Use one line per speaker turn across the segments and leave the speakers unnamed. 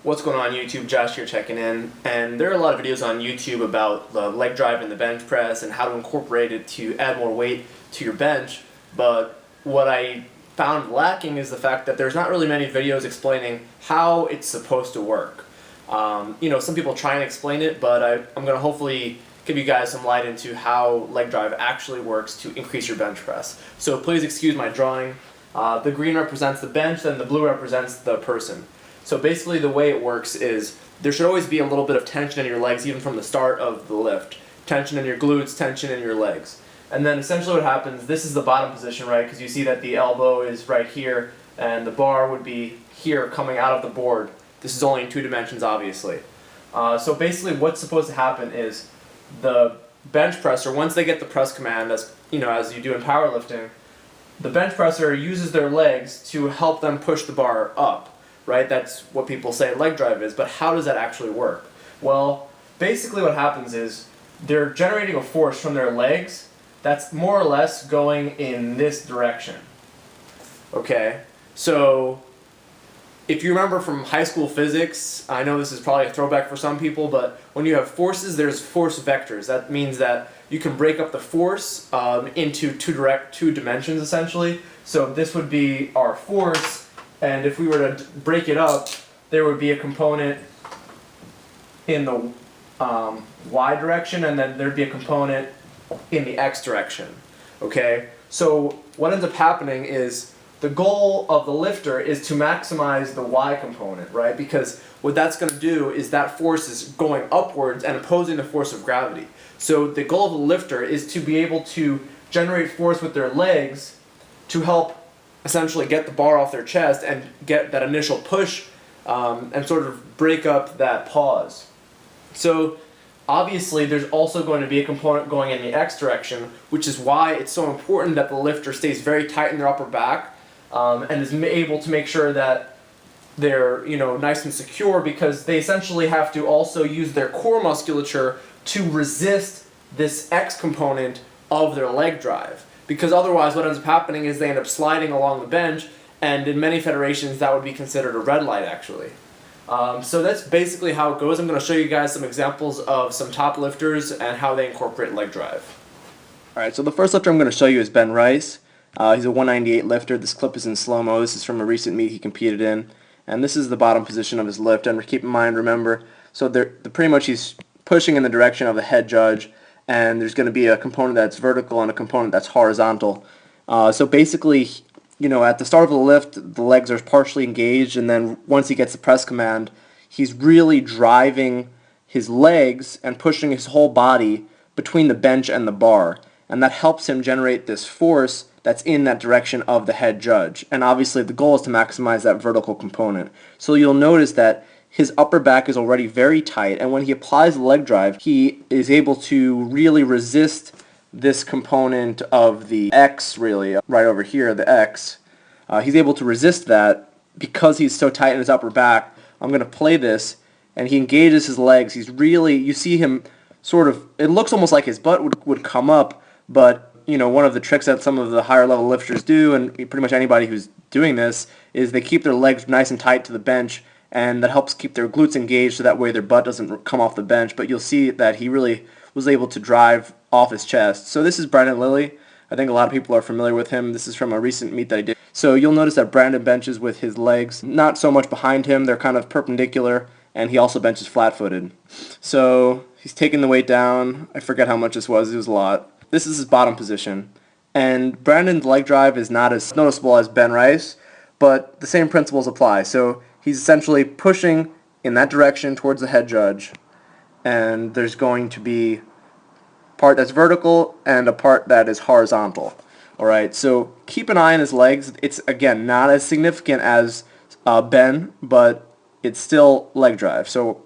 What's going on YouTube? Josh here checking in, and there are a lot of videos on YouTube about the leg drive and the bench press and how to incorporate it to add more weight to your bench, but what I found lacking is the fact that there's not really many videos explaining how it's supposed to work. Some people try and explain it, but I'm going to hopefully give you guys some light into how leg drive actually works to increase your bench press. So please excuse my drawing. The green represents the bench, and the blue represents the person. So basically the way it works is there should always be a little bit of tension in your legs even from the start of the lift. Tension in your glutes, tension in your legs. And then essentially what happens, this is the bottom position, right? Because you see that the elbow is right here and the bar would be here coming out of the board. This is only in 2 dimensions, obviously. So basically what's supposed to happen is the bench presser, once they get the press command, as you do in powerlifting, the bench presser uses their legs to help them push the bar up. Right? That's what people say leg drive is, but how does that actually work? Well, basically what happens is they're generating a force from their legs that's more or less going in this direction. Okay? So, if you remember from high school physics, I know this is probably a throwback for some people, but when you have forces, there's force vectors. That means that you can break up the force into two dimensions, essentially. So this would be our force, and if we were to break it up, there would be a component in the y direction, and then there'd be a component in the x direction. Okay? So what ends up happening is the goal of the lifter is to maximize the y component, right? Because what that's going to do is that force is going upwards and opposing the force of gravity. So the goal of the lifter is to be able to generate force with their legs to help essentially get the bar off their chest and get that initial push and sort of break up that pause. So obviously there's also going to be a component going in the x direction, which is why it's so important that the lifter stays very tight in their upper back and is able to make sure that they're nice and secure, because they essentially have to also use their core musculature to resist this x component of their leg drive. Because otherwise what ends up happening is they end up sliding along the bench, and in many federations that would be considered a red light actually. So that's basically how it goes. I'm going to show you guys some examples of some top lifters and how they incorporate leg drive. Alright, so the first lifter I'm going to show you is Ben Rice. He's a 198 lifter. This clip is in slow-mo. This is from a recent meet he competed in. And this is the bottom position of his lift. And keep in mind, remember, so pretty much he's pushing in the direction of the head judge, and there's going to be a component that's vertical and a component that's horizontal. So basically, at the start of the lift, the legs are partially engaged, and then once he gets the press command, he's really driving his legs and pushing his whole body between the bench and the bar. And that helps him generate this force that's in that direction of the head judge. And obviously the goal is to maximize that vertical component. So you'll notice that his upper back is already very tight, and when he applies the leg drive, he is able to really resist this component of the X, really, right over here, the X. He's able to resist that because he's so tight in his upper back. I'm going to play this, and he engages his legs. He's really, you see him sort of, it looks almost like his butt would come up, but one of the tricks that some of the higher level lifters do, and pretty much anybody who's doing this, is they keep their legs nice and tight to the bench, and that helps keep their glutes engaged so that way their butt doesn't come off the bench. But you'll see that he really was able to drive off his chest. So this is Lilly. I think a lot of people are familiar with him. This is from a recent meet that I did. So you'll notice that Brandon benches with his legs not so much behind him. They're kind of perpendicular, and he also benches flat-footed. So he's taking the weight down. I forget how much this was. It was a lot. This is his bottom position. And Brandon's leg drive is not as noticeable as Ben Rice, but the same principles apply. So he's essentially pushing in that direction towards the head judge, and there's going to be a part that's vertical and a part that is horizontal. Alright, so keep an eye on his legs. It's, again, not as significant as Ben, but it's still leg drive. So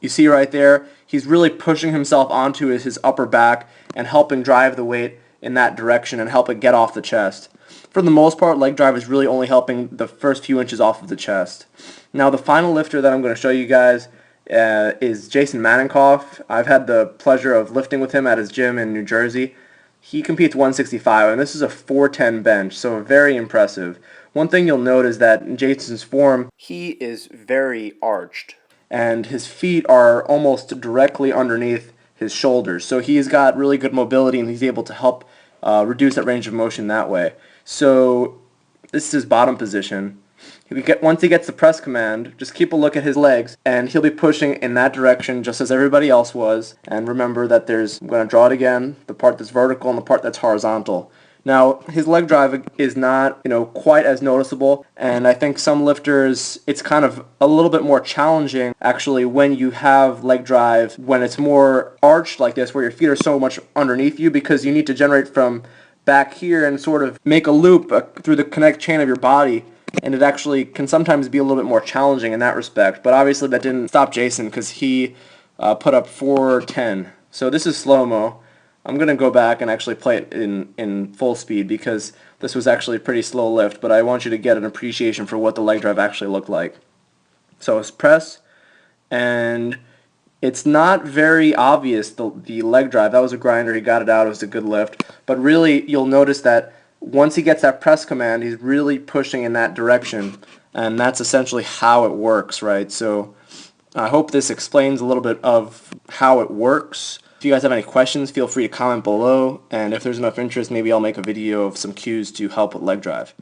you see right there, he's really pushing himself onto his upper back and helping drive the weight in that direction and help it get off the chest. For the most part, leg drive is really only helping the first few inches off of the chest. Now the final lifter that I'm going to show you guys is Jason Madden. I've had the pleasure of lifting with him at his gym in New Jersey. He competes 165, and this is a 410 bench, so very impressive. one thing you'll note is that in Jason's form, he is very arched, and his feet are almost directly underneath his shoulders. So he's got really good mobility, and he's able to help reduce that range of motion that way. So this is his bottom position. Once he gets the press command, just keep a look at his legs, and he'll be pushing in that direction just as everybody else was. And remember that I'm going to draw it again, the part that's vertical and the part that's horizontal. Now, his leg drive is not, quite as noticeable, and I think some lifters, it's kind of a little bit more challenging, actually, when you have leg drive, when it's more arched like this, where your feet are so much underneath you, because you need to generate from back here and sort of make a loop through the connect chain of your body, and it actually can sometimes be a little bit more challenging in that respect. But obviously that didn't stop Jason, because he put up 4:10. So this is slow-mo. I'm going to go back and actually play it in full speed, because this was actually a pretty slow lift, but I want you to get an appreciation for what the leg drive actually looked like. So it's press, and it's not very obvious, the leg drive. That was a grinder. He got it out. It was a good lift. But really, you'll notice that once he gets that press command, he's really pushing in that direction, and that's essentially how it works, right? So I hope this explains a little bit of how it works. If you guys have any questions, feel free to comment below, and if there's enough interest, maybe I'll make a video of some cues to help with leg drive.